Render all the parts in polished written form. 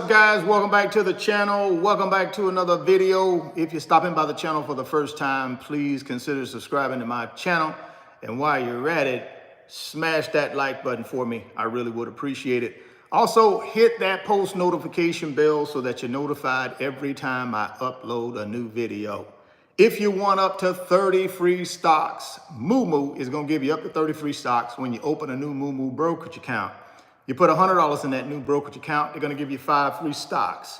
up, guys? Welcome back to the channel. Welcome back to another video. If you're stopping by the channel for the first time, please consider subscribing to my channel. And while you're at it, smash that like button for me. I really would appreciate it. Also, hit that post notification bell so that you're notified every time I upload a new video. If you want up to 30 free stocks, Moomoo is going to give you up to 30 free stocks when you open a new Moomoo brokerage account. You put $100 in that new brokerage account, they're going to give you 5 free stocks.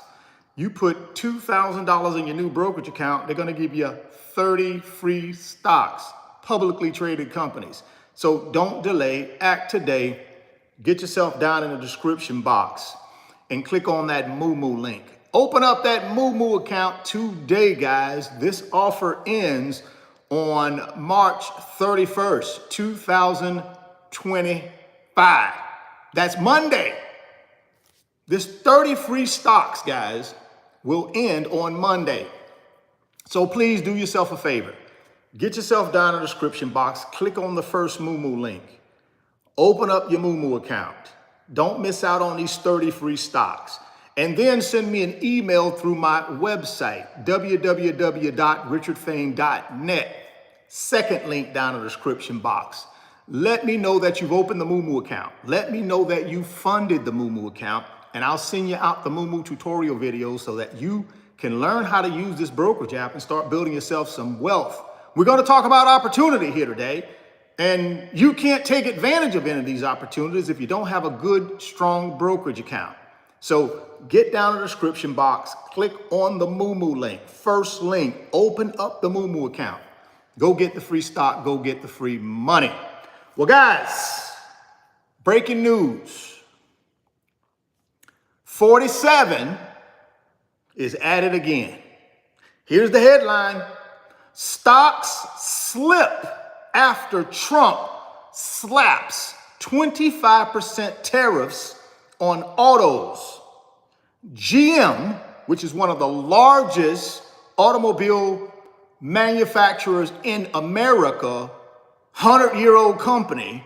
You put $2,000 in your new brokerage account, they're going to give you 30 free stocks, publicly traded companies. So don't delay, act today. Get yourself down in the description box and click on that Moomoo link. Open up that Moomoo account today, guys. This offer ends on March 31st, 2025. That's Monday. This 30 free stocks, guys, will end on Monday. So please do yourself a favor. Get yourself down in the description box. Click on the first Moomoo link. Open up your Moomoo account. Don't miss out on these 30 free stocks. And then send me an email through my website, www.richardfain.net. Second link down in the description box. Let me know that you've opened the Moomoo account. Let me know that you funded the Moomoo account, and I'll send you out the Moomoo tutorial videos so that you can learn how to use this brokerage app and start building yourself some wealth. We're going to talk about opportunity here today, and you can't take advantage of any of these opportunities if you don't have a good, strong brokerage account. So get down in the description box, click on the Moomoo link, first link, open up the Moomoo account. Go get the free stock, go get the free money. Well, guys, breaking news. 47 is at it again. Here's the headline. Stocks slip after Trump slaps 25% tariffs on autos. GM, which is one of the largest automobile manufacturers in America, 100-year-old company,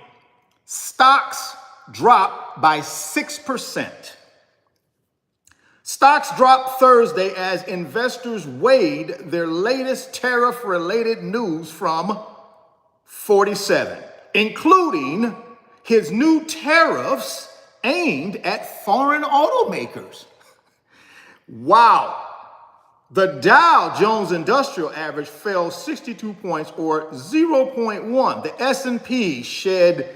stocks dropped by 6%. Stocks dropped Thursday as investors weighed their latest tariff-related news from 47, including his new tariffs aimed at foreign automakers. Wow. The Dow Jones Industrial Average fell 62 points or 0.1. The S&P shed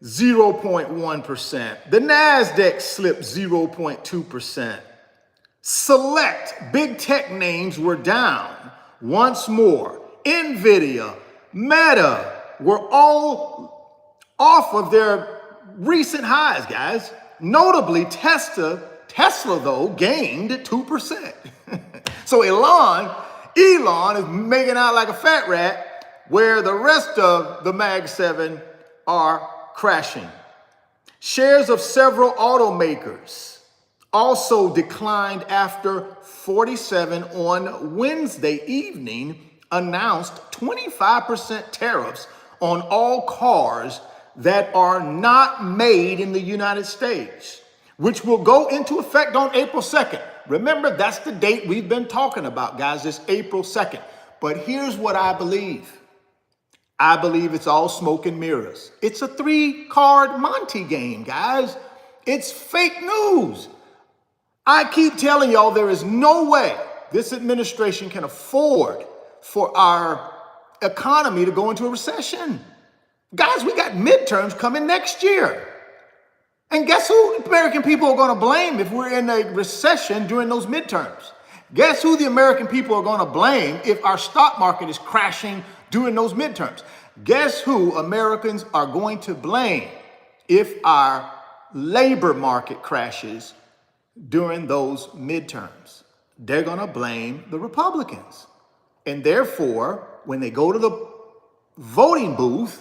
0.1%. The NASDAQ slipped 0.2%. Select big tech names were down once more. Nvidia, Meta were all off of their recent highs, guys. Notably, Tesla though gained 2%. So Elon is making out like a fat rat, where the rest of the Mag 7 are crashing. Shares of several automakers also declined after 47 on Wednesday evening announced 25% tariffs on all cars that are not made in the United States, which will go into effect on April 2nd. Remember, that's the date we've been talking about, guys, this April 2nd. But here's what I believe. I believe it's all smoke and mirrors. It's a 3-card Monte game, guys. It's fake news. I keep telling y'all there is no way this administration can afford for our economy to go into a recession. Guys, we got midterms coming next year. And guess who the American people are going to blame if we're in a recession during those midterms? Guess who the American people are going to blame if our stock market is crashing during those midterms? Guess who Americans are going to blame if our labor market crashes during those midterms? They're going to blame the Republicans. And therefore, when they go to the voting booth,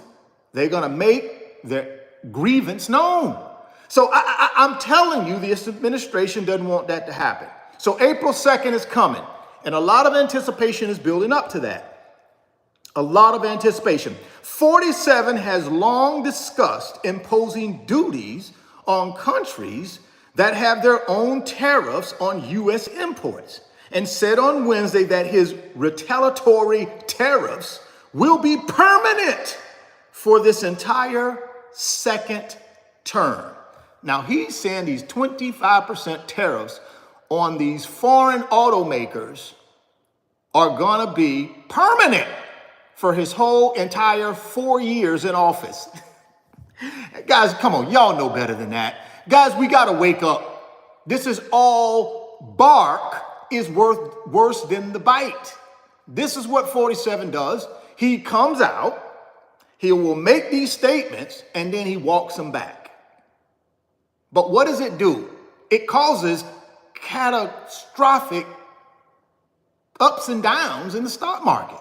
they're going to make their grievance known. So I'm telling you, this administration doesn't want that to happen. So April 2nd is coming, and a lot of anticipation is building up to that. A lot of anticipation. 47 has long discussed imposing duties on countries that have their own tariffs on U.S. imports, and said on Wednesday that his retaliatory tariffs will be permanent for this entire second term. Now, he's saying these 25% tariffs on these foreign automakers are going to be permanent for his whole entire 4 years in office. Guys, come on, y'all know better than that. Guys, we got to wake up. This is all bark is worse than the bite. This is what 47 does. He comes out, he will make these statements, and then he walks them back. But what does it do? It causes catastrophic ups and downs in the stock market.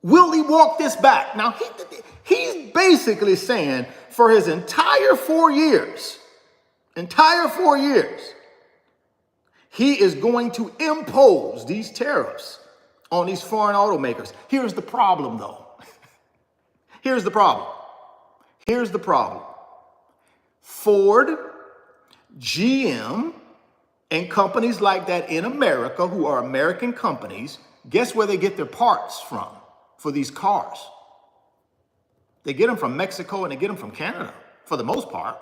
Will he walk this back? Now, he's basically saying for his entire 4 years, he is going to impose these tariffs on these foreign automakers. Here's the problem, though. Here's the problem. Ford, GM, and companies like that in America who are American companies, guess where they get their parts from for these cars? They get them from Mexico and they get them from Canada for the most part.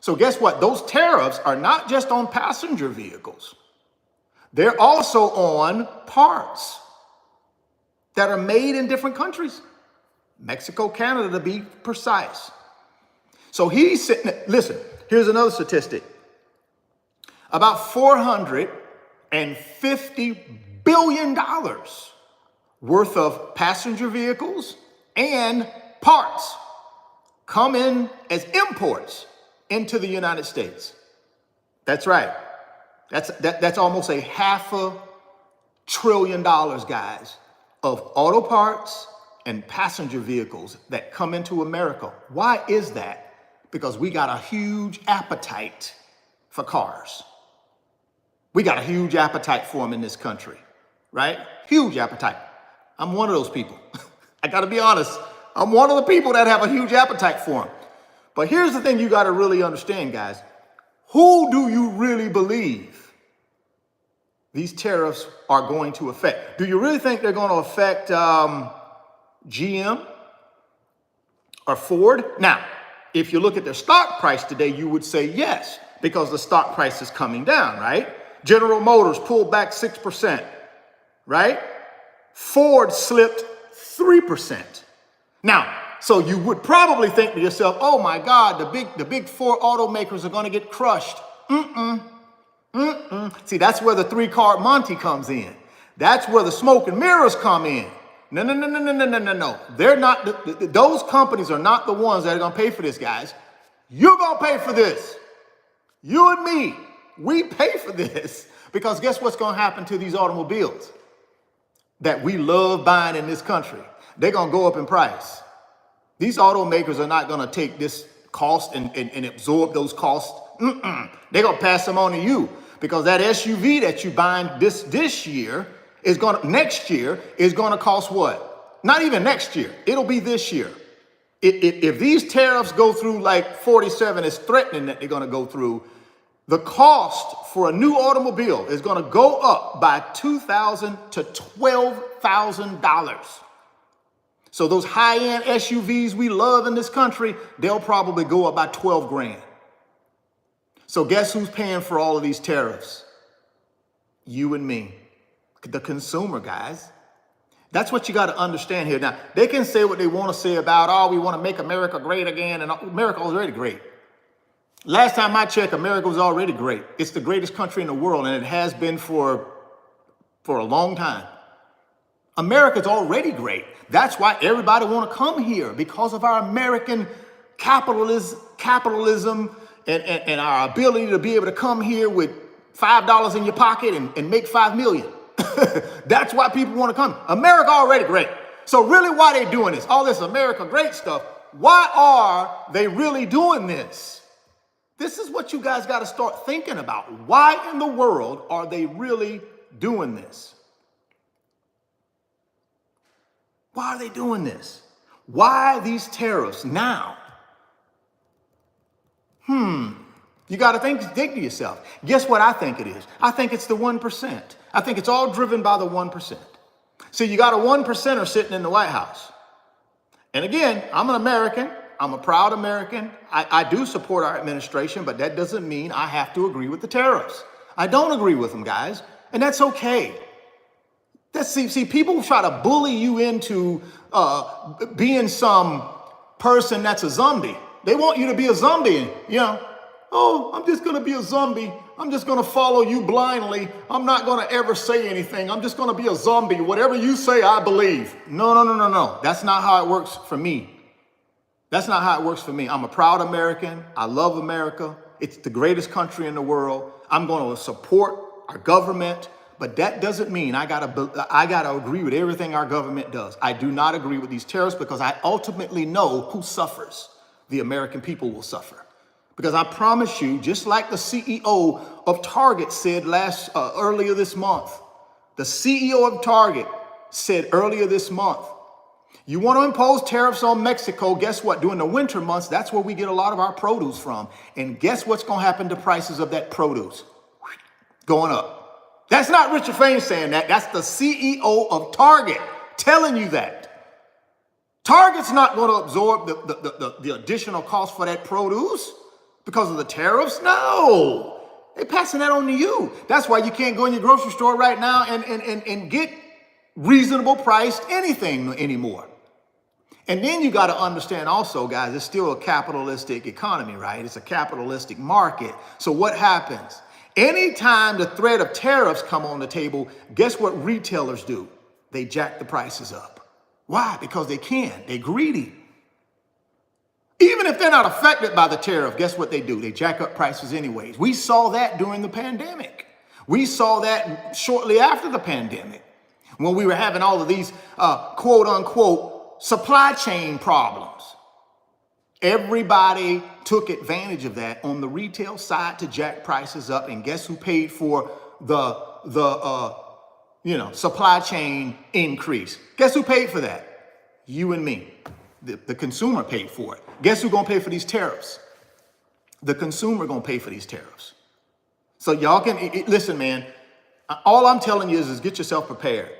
So guess what? Those tariffs are not just on passenger vehicles. They're also on parts that are made in different countries. Mexico, Canada, to be precise. So he's sitting, listen, here's another statistic. About $450 billion worth of passenger vehicles and parts come in as imports into the United States. That's right. That's almost a $500 billion, guys, of auto parts and passenger vehicles that come into America. Why is that? Because we got a huge appetite for cars. We got a huge appetite for them in this country, right? Huge appetite. I'm one of those people. I got to be honest. I'm one of the people that have a huge appetite for them. But here's the thing you got to really understand, guys. Who do you really believe these tariffs are going to affect? Do you really think they're going to affect GM or Ford? Now, if you look at their stock price today, you would say yes, because the stock price is coming down, right? General Motors pulled back 6%, right? Ford slipped 3%. Now, so you would probably think to yourself, oh my God, the big four automakers are going to get crushed. See, that's where the three-card Monte comes in. That's where the smoke and mirrors come in. No. They're not, those companies are not the ones that are going to pay for this, guys. You're going to pay for this. You and me, we pay for this, because guess what's going to happen to these automobiles that we love buying in this country? They're going to go up in price. These automakers are not going to take this cost and absorb those costs. They're going to pass them on to you, because that SUV that you buying this year is going to, next year is going to cost what? Not even next year. It'll be this year. If these tariffs go through like 47 is threatening that they're going to go through, the cost for a new automobile is going to go up by $2,000 to $12,000. So those high-end SUVs we love in this country, they'll probably go up by 12 grand. So guess who's paying for all of these tariffs? You and me, the consumer, guys. That's what you got to understand here. Now, they can say what they want to say about, oh, we want to make America great again, and America was already great. Last time I checked, America was already great. It's the greatest country in the world, and it has been for a long time. America's already great. That's why everybody want to come here, because of our American capitalism and our ability to be able to come here with $5 in your pocket and make $5 million. That's why people want to come. America already great. So really, why they doing this? All this America great stuff. Why are they really doing this? This is what you guys got to start thinking about. Why in the world are they really doing this? Why are they doing this? Why these tariffs now? You got to think to yourself, guess what I think it is? I think it's the 1%. I think it's all driven by the 1%. See, you got a 1%er sitting in the White House. And again, I'm an American. I'm a proud American. I do support our administration, but that doesn't mean I have to agree with the tariffs. I don't agree with them, guys, and that's okay. See, people try to bully you into being some person that's a zombie. They want you to be a zombie, Oh, I'm just going to be a zombie. I'm just going to follow you blindly. I'm not going to ever say anything. I'm just going to be a zombie. Whatever you say, I believe. No. That's not how it works for me. That's not how it works for me. I'm a proud American. I love America. It's the greatest country in the world. I'm going to support our government, but that doesn't mean I gotta agree with everything our government does. I do not agree with these tariffs because I ultimately know who suffers. The American people will suffer. Because I promise you, just like the CEO of Target said earlier this month, the CEO of Target said earlier this month, you want to impose tariffs on Mexico, guess what? During the winter months, that's where we get a lot of our produce from. And guess what's going to happen to prices of that produce? Going up. That's not Richard Fain saying that. That's the CEO of Target telling you that. Target's not going to absorb the additional cost for that produce because of the tariffs. No, they're passing that on to you. That's why you can't go in your grocery store right now and get reasonable priced anything anymore. And then you got to understand also, guys, it's still a capitalistic economy, right? It's a capitalistic market. So what happens? Anytime the threat of tariffs come on the table, guess what retailers do? They jack the prices up. Why? Because they can. They're greedy. Even if they're not affected by the tariff, guess what they do? They jack up prices anyways. We saw that during the pandemic. We saw that shortly after the pandemic when we were having all of these quote unquote supply chain problems. Everybody took advantage of that on the retail side to jack prices up. And guess who paid for the supply chain increase? Guess who paid for that? You and me. The consumer paid for it. Guess who's going to pay for these tariffs? The consumer going to pay for these tariffs. So y'all can, listen, man, all I'm telling you is get yourself prepared.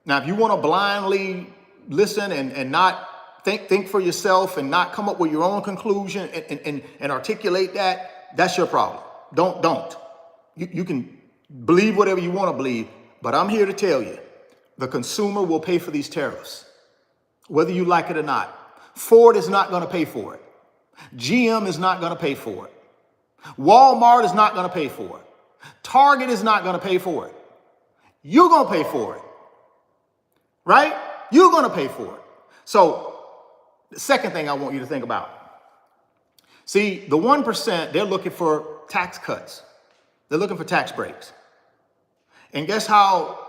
Now, if you want to blindly listen and not think for yourself and not come up with your own conclusion and articulate that, that's your problem. Don't. You can believe whatever you want to believe, but I'm here to tell you, the consumer will pay for these tariffs, whether you like it or not. Ford is not going to pay for it. GM is not going to pay for it. Walmart is not going to pay for it. Target is not going to pay for it. You're going to pay for it, right? You're going to pay for it. So the second thing I want you to think about. See, the 1%, they're looking for tax cuts. They're looking for tax breaks. And guess how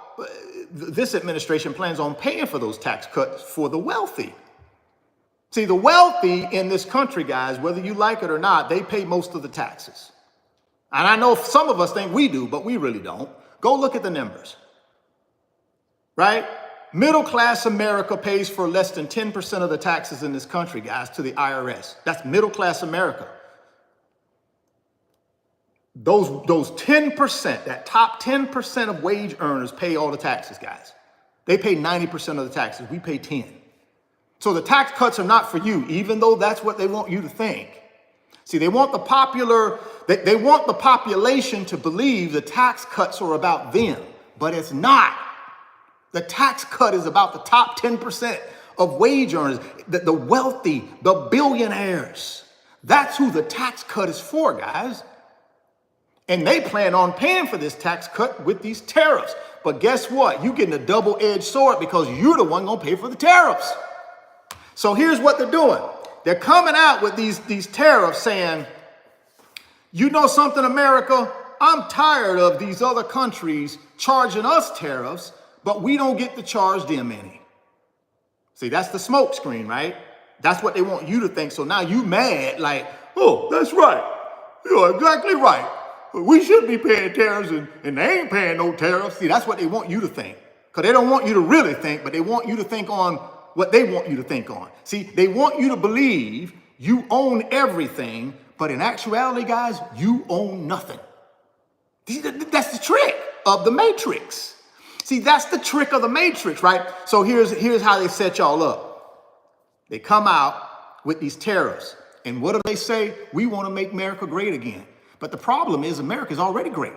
this administration plans on paying for those tax cuts for the wealthy? See, the wealthy in this country, guys, whether you like it or not, they pay most of the taxes. And I know some of us think we do, but we really don't. Go look at the numbers, right? Middle class America pays for less than 10% of the taxes in this country, guys, to the IRS. That's middle class America. Those 10%, that top 10% of wage earners pay all the taxes, guys. They pay 90% of the taxes. We pay 10. So the tax cuts are not for you, even though that's what they want you to think. See, they want the population to believe the tax cuts are about them, but it's not. The tax cut is about the top 10% of wage earners, the wealthy, the billionaires. That's who the tax cut is for, guys. And they plan on paying for this tax cut with these tariffs. But guess what? You're getting a double-edged sword because you're the one going to pay for the tariffs. So here's what they're doing. They're coming out with these tariffs saying, you know something, America? I'm tired of these other countries charging us tariffs, but we don't get to charge them any. See, that's the smoke screen, right? That's what they want you to think. So now you mad like, oh, that's right. You're exactly right. We should be paying tariffs and they ain't paying no tariffs. See, that's what they want you to think. Because they don't want you to really think, but they want you to think on what they want you to think on. See, they want you to believe you own everything, But in actuality, guys, you own nothing. That's the trick of the matrix. See, that's the trick of the matrix, right? So here's how they set y'all up. They come out with these tariffs. And what do they say? We want to make America great again. But the problem is America's already great.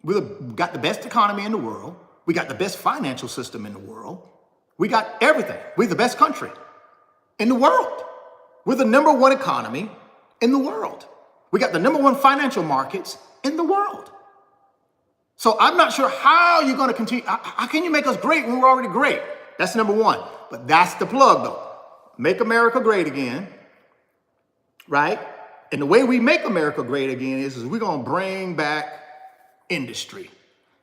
We've got the best economy in the world. We got the best financial system in the world. We got everything. We're the best country in the world. We're the #1 economy in the world. We got the #1 financial markets in the world. So I'm not sure how you're going to continue. How can you make us great when we're already great? That's #1. But that's the plug, though. Make America great again, right? And the way we make America great again is we're going to bring back industry.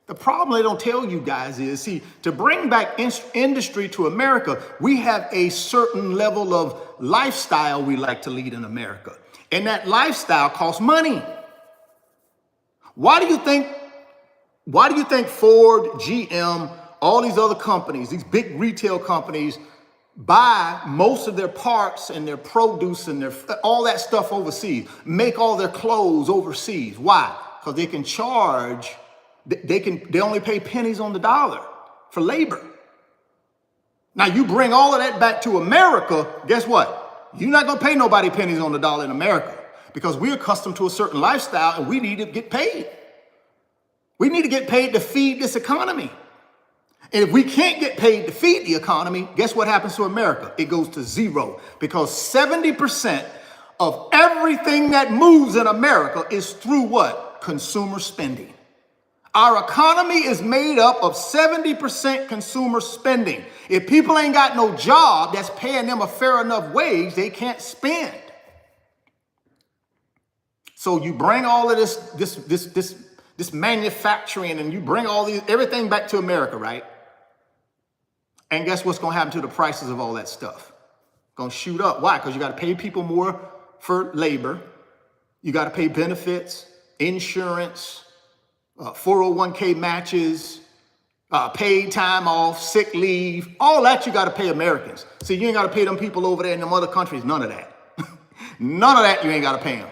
The problem they don't tell you guys is, see, to bring back industry to America, we have a certain level of lifestyle we like to lead in America. And that lifestyle costs money. Why do you think Ford, GM, all these other companies, these big retail companies, buy most of their parts and their produce and all that stuff overseas, make all their clothes overseas? Why? Because they can charge, they only pay pennies on the dollar for labor. Now you bring all of that back to America, guess what? You're not gonna pay nobody pennies on the dollar in America because we're accustomed to a certain lifestyle and we need to get paid. We need to get paid to feed this economy. And if we can't get paid to feed the economy, guess what happens to America? It goes to zero because 70% of everything that moves in America is through what? Consumer spending. Our economy is made up of 70% consumer spending. If people ain't got no job that's paying them a fair enough wage, they can't spend. So you bring all of this manufacturing and you bring everything back to America, right? And guess what's going to happen to the prices of all that stuff? Going to shoot up. Why? Because you got to pay people more for labor. You got to pay benefits, insurance, 401k matches, paid time off, sick leave, all that you got to pay Americans. See, you ain't got to pay them people over there in them other countries. None of that. None of that you ain't got to pay them.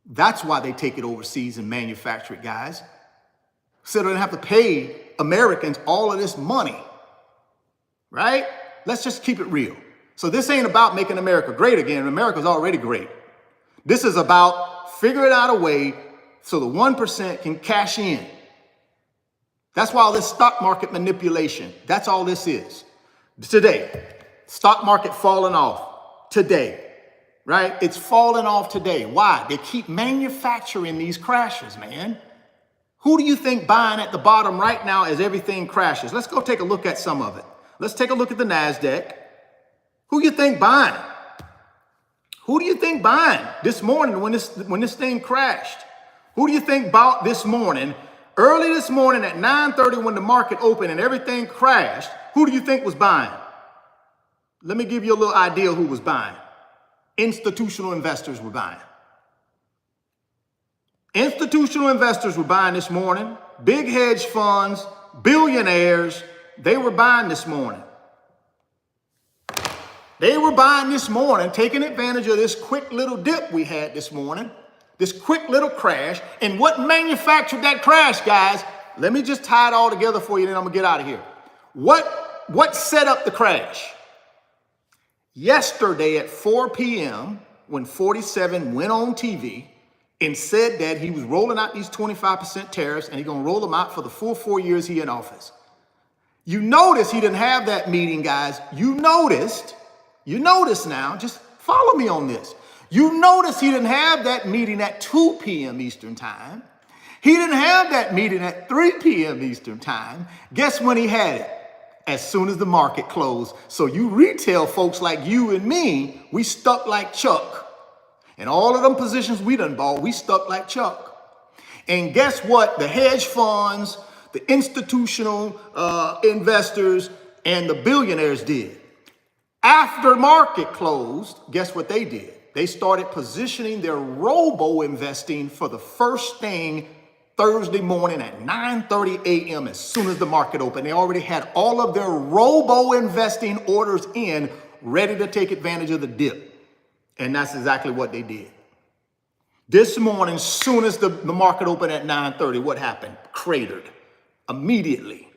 That's why they take it overseas and manufacture it, guys. So they don't have to pay Americans all of this money. Right? Let's just keep it real. So this ain't about making America great again. America's already great. This is about figuring out a way so the 1% can cash in. That's why all this stock market manipulation, that's all this is. Today, stock market falling off today, right? It's falling off today. Why? They keep manufacturing these crashes, man. Who do you think buying at the bottom right now as everything crashes? Let's go take a look at some of it. Let's take a look at the NASDAQ. Who you think buying? Who do you think buying this morning when this thing crashed? Who do you think bought this morning, early this morning at 9:30 when the market opened and everything crashed? Who do you think was buying? Let me give you a little idea who was buying. Institutional investors were buying. Institutional investors were buying this morning. Big hedge funds, billionaires, they were buying this morning. They were buying this morning, taking advantage of this quick little dip we had this morning, this quick little crash. And what manufactured that crash, guys? Let me just tie it all together for you, then I'm gonna get out of here. What set up the crash? Yesterday at 4 p.m., when 47 went on TV and said that he was rolling out these 25% tariffs and he's gonna roll them out for the full 4 years he in office. You notice he didn't have that meeting, guys. You noticed now, just follow me on this. You notice he didn't have that meeting at 2 p.m. Eastern time. He didn't have that meeting at 3 p.m. Eastern time. Guess when he had it? As soon as the market closed. So you retail folks like you and me, we stuck like Chuck. And all of them positions we done bought, we stuck like Chuck. And guess what? The hedge funds, the institutional investors, and the billionaires did. After market closed, guess what they did? They started positioning their robo-investing for the first thing Thursday morning at 9:30 a.m. as soon as the market opened. They already had all of their robo-investing orders in, ready to take advantage of the dip. And that's exactly what they did. This morning, soon as the market opened at 9:30, what happened? Cratered immediately.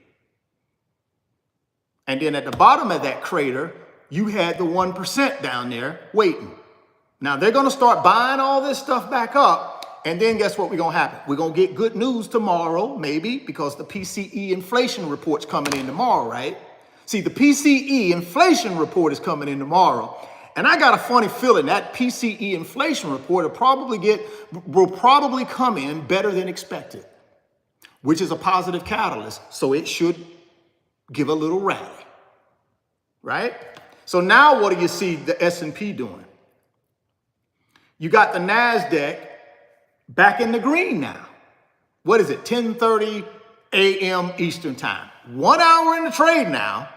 And then at the bottom of that crater, you had the 1% down there waiting. Now they're going to start buying all this stuff back up. And then guess what we're going to happen? We're going to get good news tomorrow, maybe, because the PCE inflation report's coming in tomorrow, right? See, the PCE inflation report is coming in tomorrow. And I got a funny feeling that PCE inflation report will probably come in better than expected, which is a positive catalyst. So it should give a little rally, right? So now what do you see the S&P doing? You got the NASDAQ back in the green now. What is it? 10:30 a.m. Eastern time. 1 hour in the trade now.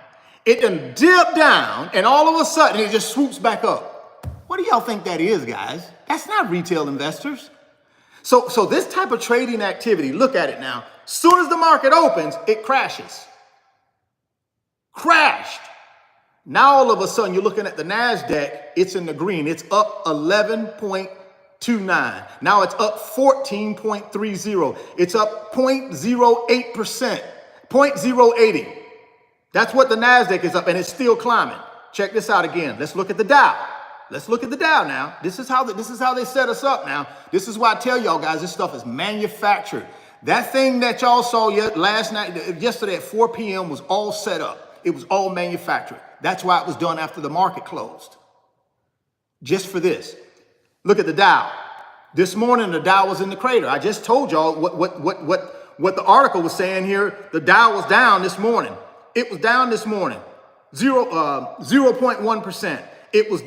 It done dipped down and all of a sudden it just swoops back up. What do y'all think that is, guys? That's not retail investors. So this type of trading activity, look at it now. As soon as the market opens, it crashes. Crashed. Now all of a sudden you're looking at the NASDAQ, it's in the green. It's up 11.29. Now it's up 14.30. It's up 0.08%, 0.080. That's what the NASDAQ is up, and it's still climbing. Check this out again. Let's look at the Dow. Let's look at the Dow now. This is how they set us up now. This is why I tell y'all guys, this stuff is manufactured. That thing that y'all saw yesterday at 4 p.m. was all set up. It was all manufactured. That's why it was done after the market closed. Just for this. Look at the Dow. This morning, the Dow was in the crater. I just told y'all what the article was saying here. The Dow was down this morning. It was down this morning, 0.1%. It was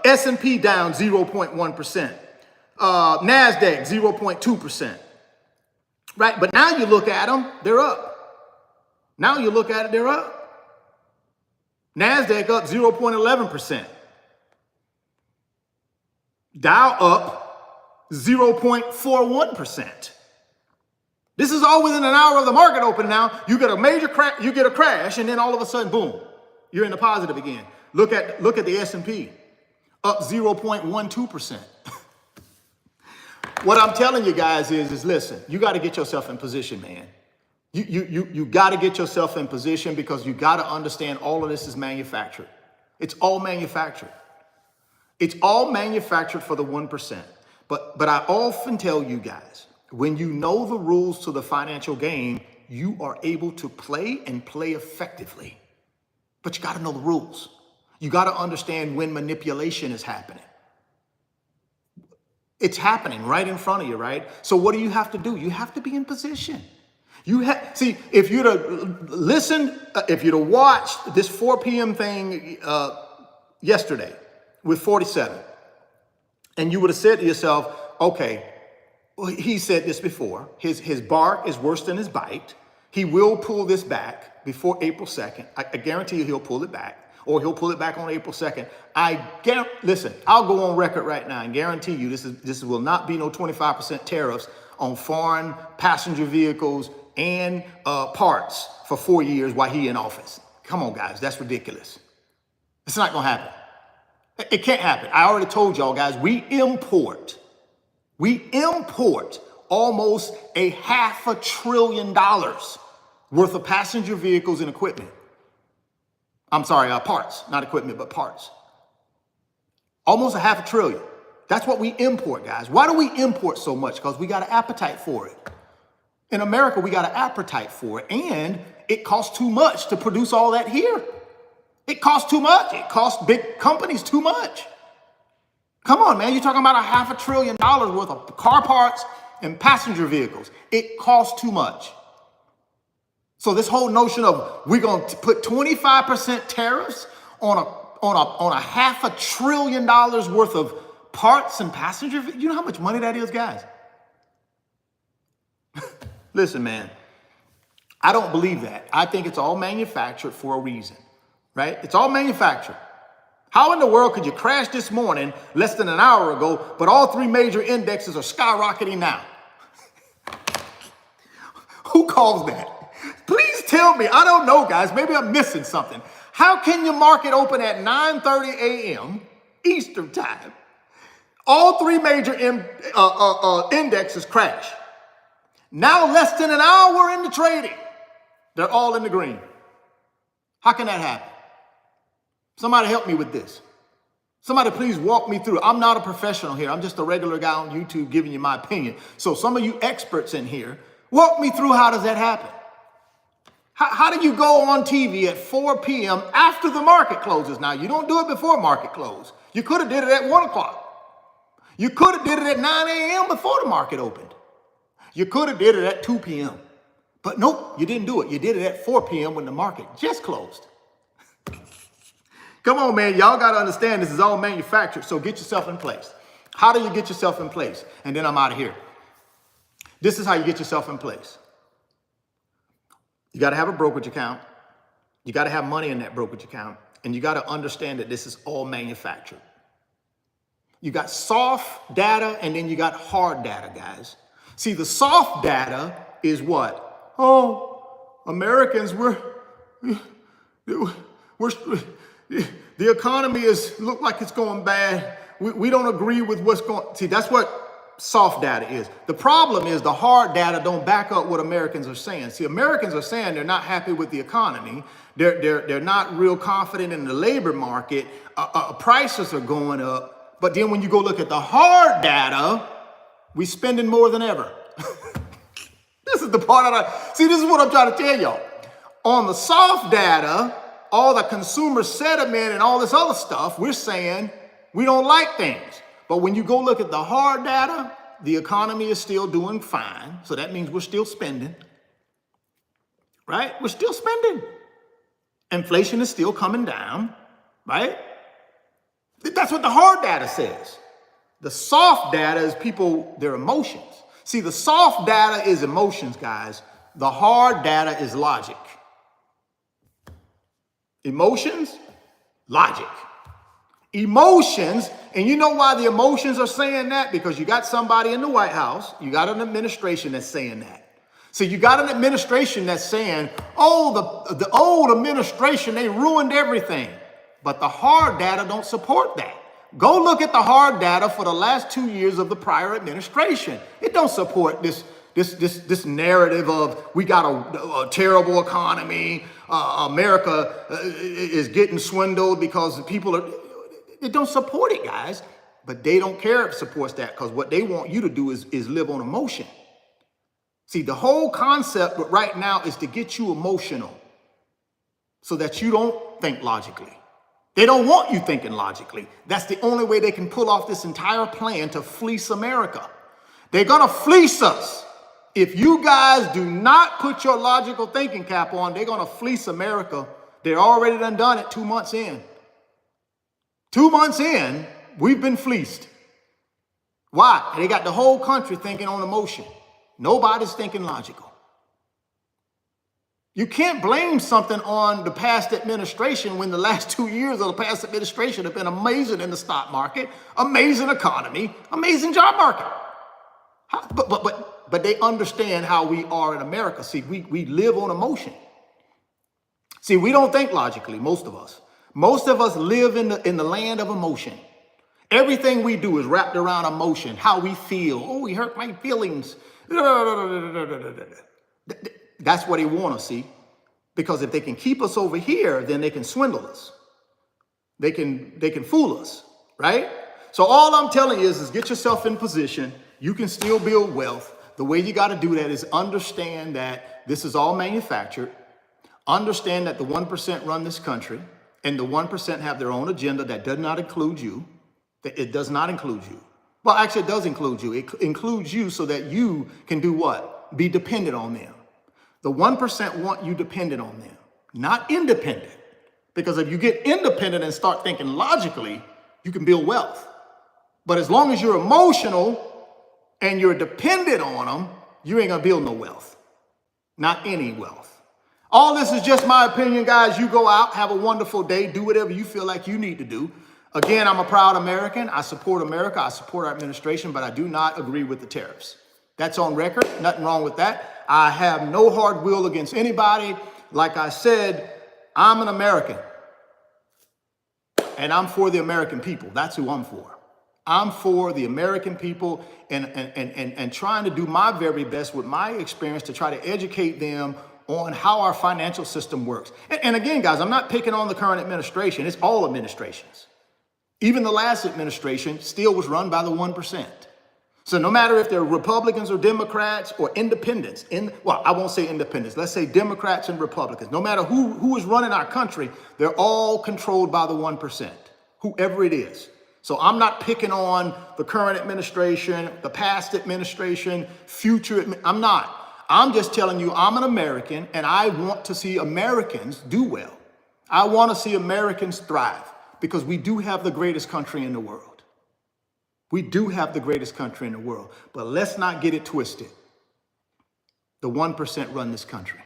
S&P down 0.1%. NASDAQ 0.2%. Right, but now you look at them, they're up. Now you look at it, they're up. NASDAQ up 0.11%. Dow up 0.41%. This is all within an hour of the market open now. You get a major crash, you get a crash, and then all of a sudden, boom, you're in the positive again. Look at the S&P, up 0.12%. What I'm telling you guys is listen, you got to get yourself in position, man. You got to get yourself in position because you got to understand all of this is manufactured. It's all manufactured. It's all manufactured for the 1%. But I often tell you guys, when you know the rules to the financial game, you are able to play and play effectively. But you got to know the rules. You got to understand when manipulation is happening. It's happening right in front of you, right? So what do you have to do? You have to be in position. See, if you'd have listened, if you'd have watched this 4 p.m. thing yesterday with 47, and you would have said to yourself, okay, well, he said this before, his bark is worse than his bite. He will pull this back before April 2nd. I guarantee you he'll pull it back, or he'll pull it back on April 2nd. Listen, I'll go on record right now and guarantee you this will not be no 25% tariffs on foreign passenger vehicles and parts for 4 years while he in office. Come on, guys, that's ridiculous. It's not gonna happen. It can't happen. I already told y'all guys, we import almost $500 billion worth of passenger vehicles and equipment. I'm sorry, parts, not equipment, but parts. Almost $500 billion. That's what we import, guys. Why do we import so much? Because we got an appetite for it. In America, we got an appetite for it, and it costs too much to produce all that here. It costs too much. It costs big companies too much. Come on, man. You're talking about $500 billion worth of car parts and passenger vehicles. It costs too much. So this whole notion of we're going to put 25% tariffs on a $500 billion worth of parts and passenger, you know how much money that is, guys? Listen, man, I don't believe that. I think it's all manufactured for a reason, right? It's all manufactured. How in the world could you crash this morning less than an hour ago, but all 3 major indexes are skyrocketing now? Who calls that? Please tell me. I don't know, guys. Maybe I'm missing something. How can your market open at 9:30 a.m. Eastern time All three major indexes crash. Now, less than an hour into trading, they're all in the green. How can that happen? Somebody help me with this. Somebody please walk me through. I'm not a professional here. I'm just a regular guy on YouTube giving you my opinion. So some of you experts in here, walk me through how does that happen? How do you go on TV at 4 p.m. after the market closes? Now, you don't do it before market close. You could have did it at 1 o'clock. You could have did it at 9 a.m. before the market opened. You could have did it at 2 p.m. But nope, you didn't do it. You did it at 4 p.m. when the market just closed. Come on, man. Y'all got to understand this is all manufactured. So get yourself in place. How do you get yourself in place? And then I'm out of here. This is how you get yourself in place. You got to have a brokerage account. You got to have money in that brokerage account. And you got to understand that this is all manufactured. You got soft data and then you got hard data, guys. See, the soft data is what? Oh, Americans, the economy look like it's going bad. We don't agree with what's going. See, that's what soft data is. The problem is the hard data don't back up what Americans are saying. See, Americans are saying they're not happy with the economy. They're not real confident in the labor market. Prices are going up. But then when you go look at the hard data, we spending more than ever. This is the part see, this is what I'm trying to tell y'all. On the soft data, all the consumer sentiment and all this other stuff, we're saying we don't like things. But when you go look at the hard data, the economy is still doing fine. So that means we're still spending, right? We're still spending. Inflation is still coming down, right? That's what the hard data says. The soft data is their emotions. See, the soft data is emotions, guys. The hard data is logic. Emotions, logic. Emotions, and you know why the emotions are saying that? Because you got somebody in the White House, you got an administration that's saying that. So you got an administration that's saying, oh, the old administration, they ruined everything. But the hard data don't support that. Go look at the hard data for the last 2 years of the prior administration. It don't support this narrative of we got a terrible economy. America is getting swindled because it don't support it, guys. But they don't care if it supports that because what they want you to do is live on emotion. See, the whole concept right now is to get you emotional so that you don't think logically. They don't want you thinking logically. That's the only way they can pull off this entire plan to fleece America. They're going to fleece us. If you guys do not put your logical thinking cap on, they're going to fleece America. They're already done it 2 months in. 2 months in, we've been fleeced. Why? They got the whole country thinking on emotion. Nobody's thinking logical. You can't blame something on the past administration when the last 2 years of the past administration have been amazing in the stock market, amazing economy, amazing job market. But they understand how we are in America. See, we live on emotion. See, we don't think logically, most of us. Most of us live in the land of emotion. Everything we do is wrapped around emotion, how we feel. Oh, he hurt my feelings. That's what they want to see. Because if they can keep us over here, then they can swindle us. They can fool us, right? So all I'm telling you is get yourself in position. You can still build wealth. The way you got to do that is understand that this is all manufactured. Understand that the 1% run this country and the 1% have their own agenda that does not include you. It does not include you. Well, actually, it does include you. It includes you so that you can do what? Be dependent on them. The 1% want you dependent on them, not independent. Because if you get independent and start thinking logically, you can build wealth. But as long as you're emotional and you're dependent on them, you ain't gonna build no wealth. Not any wealth. All this is just my opinion, guys. You go out, have a wonderful day, do whatever you feel like you need to do. Again, I'm a proud American. I support America. I support our administration, but I do not agree with the tariffs. That's on record. Nothing wrong with that. I have no hard will against anybody. Like I said, I'm an American. And I'm for the American people. That's who I'm for. I'm for the American people and trying to do my very best with my experience to try to educate them on how our financial system works. And again, guys, I'm not picking on the current administration. It's all administrations. Even the last administration still was run by the 1%. So no matter if they're Republicans or Democrats or independents, well, I won't say independents, let's say Democrats and Republicans, no matter who is running our country, they're all controlled by the 1%, whoever it is. So I'm not picking on the current administration, the past administration, I'm not. I'm just telling you I'm an American and I want to see Americans do well. I want to see Americans thrive because we do have the greatest country in the world. We do have the greatest country in the world, but let's not get it twisted. The 1% run this country.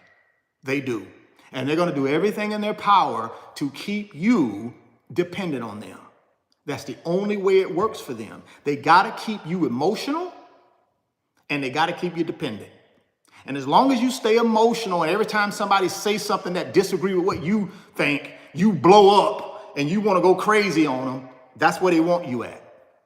They do. And they're going to do everything in their power to keep you dependent on them. That's the only way it works for them. They got to keep you emotional and they got to keep you dependent. And as long as you stay emotional and every time somebody says something that disagrees with what you think, you blow up and you want to go crazy on them, that's where they want you at.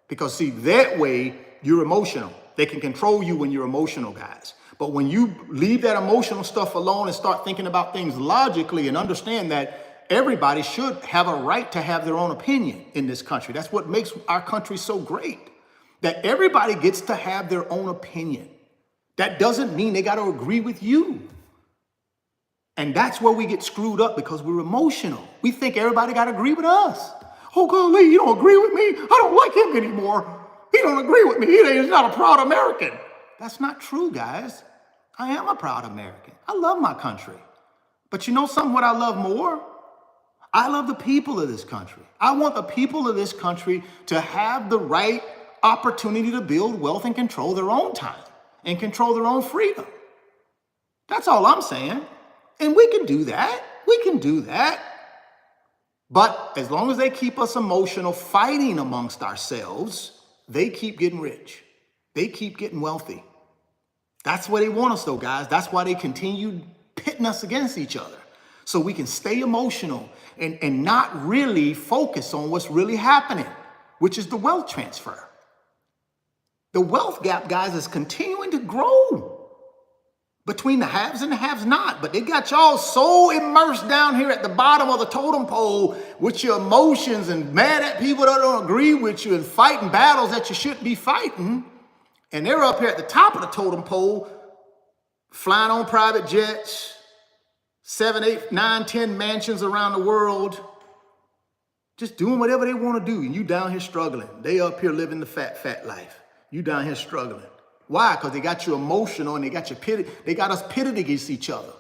Because see, that way you're emotional. They can control you when you're emotional, guys. But when you leave that emotional stuff alone and start thinking about things logically and understand that everybody should have a right to have their own opinion in this country. That's what makes our country so great, that everybody gets to have their own opinion. That doesn't mean they got to agree with you. And that's where we get screwed up because we're emotional. We think everybody got to agree with us. Oh, golly, you don't agree with me? I don't like him anymore. He don't agree with me. He's not a proud American. That's not true, guys. I am a proud American. I love my country. But you know something, what I love more? I love the people of this country. I want the people of this country to have the right opportunity to build wealth and control their own time and control their own freedom. That's all I'm saying. And we can do that. We can do that. But as long as they keep us emotional, fighting amongst ourselves, they keep getting rich. They keep getting wealthy. That's where they want us though, guys. That's why they continue pitting us against each other. So we can stay emotional and not really focus on what's really happening, which is the wealth transfer. The wealth gap, guys, is continuing to grow between the haves and the haves not. But they got y'all so immersed down here at the bottom of the totem pole with your emotions and mad at people that don't agree with you and fighting battles that you shouldn't be fighting. And they're up here at the top of the totem pole, flying on private jets, 7, 8, 9, 10 mansions around the world, just doing whatever they want to do. And you down here struggling. They up here living the fat life. You down here struggling. Why? Because they got you emotional and they got you pitted. They got us pitted against each other.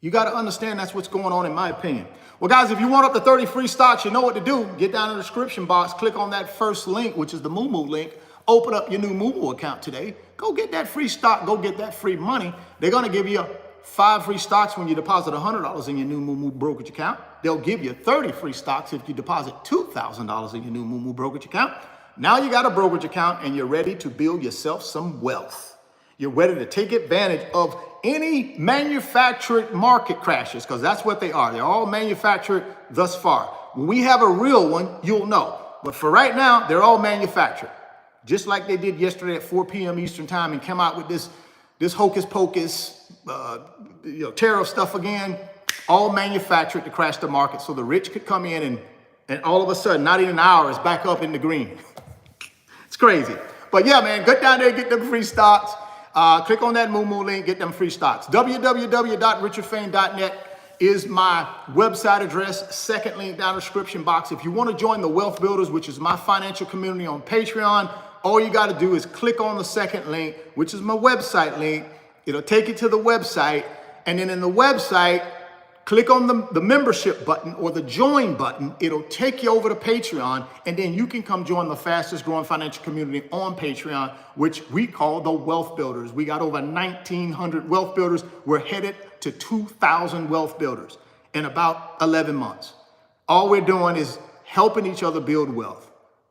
You got to understand that's what's going on, in my opinion. Well, guys, if you want up to 30 free stocks, you know what to do. Get down in the description box, click on that first link, which is the Moo link. Open up your new Moo account today. Go get that free stock. Go get that free money. They're going to give you 5 free stocks when you deposit $100 in your new Moo brokerage account. They'll give you 30 free stocks if you deposit $2,000 in your new Moo brokerage account. Now you got a brokerage account and you're ready to build yourself some wealth. You're ready to take advantage of any manufactured market crashes, because that's what they are. They're all manufactured thus far. When we have a real one, you'll know. But for right now, they're all manufactured. Just like they did yesterday at 4 p.m. Eastern time and come out with this hocus pocus, tariff stuff again, all manufactured to crash the market so the rich could come in and all of a sudden, not even an hour, it's back up in the green. It's crazy. But yeah, man, get down there, get them free stocks. Click on that Moo link, get them free stocks. www.richardfain.net is my website address. Second link down in the description box. If you want to join the Wealth Builders, which is my financial community on Patreon, all you got to do is click on the second link, which is my website link. It'll take you to the website. And then in the website, click on the membership button or the join button. It'll take you over to Patreon, and then you can come join the fastest growing financial community on Patreon, which we call the Wealth Builders. We got over 1,900 Wealth Builders. We're headed to 2,000 Wealth Builders in about 11 months. All we're doing is helping each other build wealth.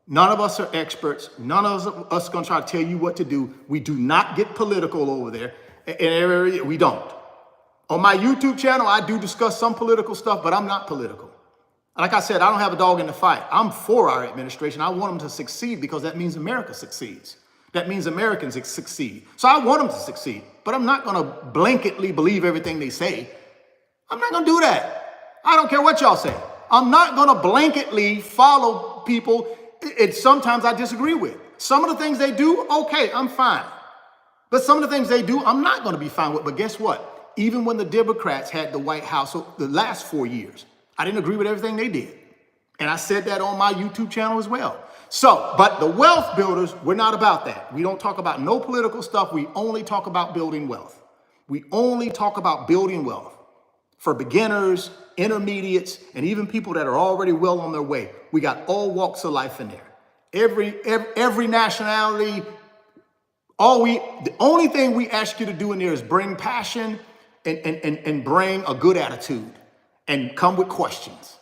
None of us are experts. None of us are going to try to tell you what to do. We do not get political over there. We don't. On my YouTube channel, I do discuss some political stuff, but I'm not political. Like I said, I don't have a dog in the fight. I'm for our administration. I want them to succeed because that means America succeeds. That means Americans succeed. So I want them to succeed, but I'm not going to blanketly believe everything they say. I'm not going to do that. I don't care what y'all say. I'm not going to blanketly follow people. Sometimes I disagree with. Some of the things they do, okay, I'm fine. But some of the things they do, I'm not going to be fine with. But guess what? Even when the Democrats had the White House the last 4 years, I didn't agree with everything they did. And I said that on my YouTube channel as well. So, but the wealth builders, we're not about that. We don't talk about no political stuff. We only talk about building wealth. We only talk about building wealth for beginners, intermediates, and even people that are already well on their way. We got all walks of life in there. Every nationality. The only thing we ask you to do in there is bring passion and bring a good attitude and come with questions.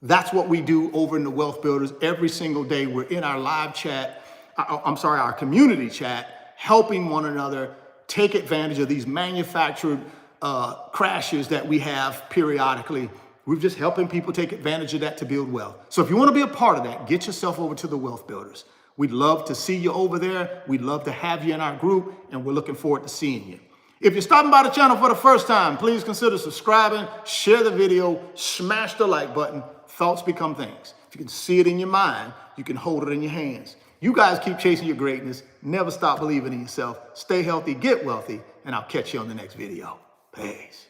That's what we do over in the Wealth Builders every single day. We're in our live chat, our community chat, helping one another take advantage of these manufactured crashes that we have periodically. We're just helping people take advantage of that to build wealth. So if you want to be a part of that, get yourself over to the Wealth Builders. We'd love to see you over there. We'd love to have you in our group, and we're looking forward to seeing you. If you're stopping by the channel for the first time, please consider subscribing, share the video, smash the like button. Thoughts become things. If you can see it in your mind, you can hold it in your hands. You guys keep chasing your greatness. Never stop believing in yourself. Stay healthy, get wealthy, and I'll catch you on the next video. Peace.